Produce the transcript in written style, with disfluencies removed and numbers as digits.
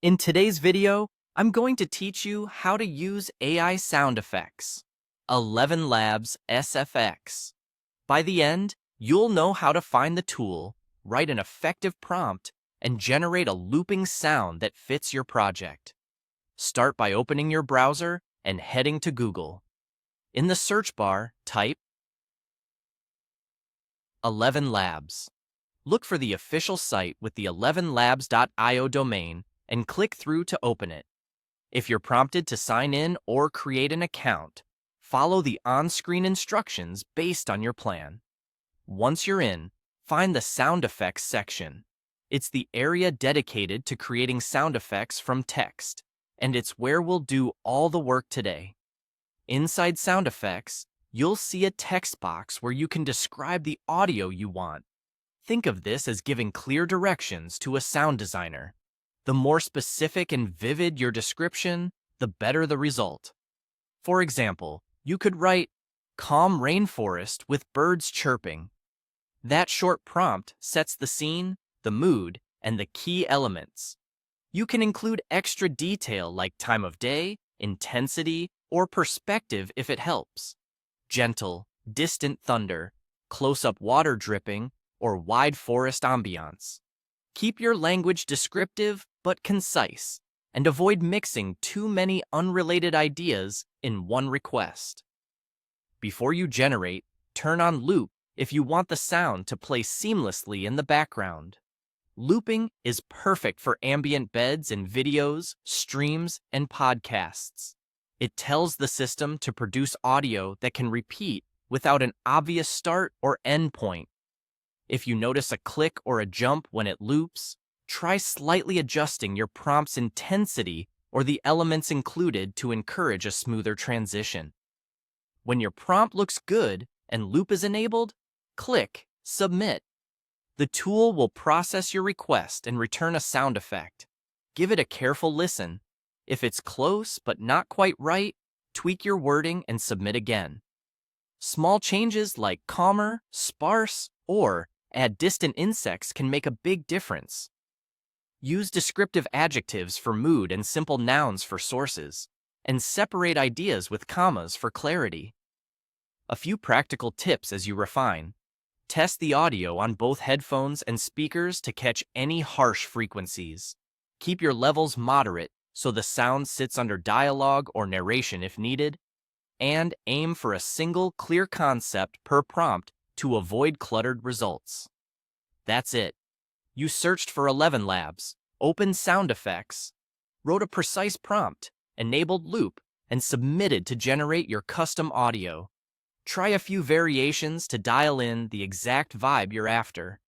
In today's video, I'm going to teach you how to use AI sound effects. ElevenLabs SFX. By the end, you'll know how to find the tool, write an effective prompt, and generate a looping sound that fits your project. Start by opening your browser and heading to Google. In the search bar, type ElevenLabs. Look for the official site with the ElevenLabs.io domain and click through to open it. If you're prompted to sign in or create an account, follow the on-screen instructions based on your plan. Once you're in, find the Sound Effects section. It's the area dedicated to creating sound effects from text, and it's where we'll do all the work today. Inside Sound Effects, you'll see a text box where you can describe the audio you want. Think of this as giving clear directions to a sound designer. The more specific and vivid your description, the better the result. For example, you could write, "calm rainforest with birds chirping." That short prompt sets the scene, the mood, and the key elements. You can include extra detail like time of day, intensity, or perspective if it helps. Gentle, distant thunder, close-up water dripping, or wide forest ambiance. Keep your language descriptive but concise, and avoid mixing too many unrelated ideas in one request. Before you generate, turn on loop if you want the sound to play seamlessly in the background. Looping is perfect for ambient beds in videos, streams, and podcasts. It tells the system to produce audio that can repeat without an obvious start or end point. If you notice a click or a jump when it loops, try slightly adjusting your prompt's intensity or the elements included to encourage a smoother transition. When your prompt looks good and loop is enabled, click Submit. The tool will process your request and return a sound effect. Give it a careful listen. If it's close but not quite right, tweak your wording and submit again. Small changes like calmer, sparse, or add distant insects can make a big difference. Use descriptive adjectives for mood and simple nouns for sources, and separate ideas with commas for clarity. A few practical tips as you refine. Test the audio on both headphones and speakers to catch any harsh frequencies. Keep your levels moderate so the sound sits under dialogue or narration if needed, and aim for a single clear concept per prompt to avoid cluttered results. That's it. You searched for ElevenLabs, opened sound effects, wrote a precise prompt, enabled loop, and submitted to generate your custom audio. Try a few variations to dial in the exact vibe you're after.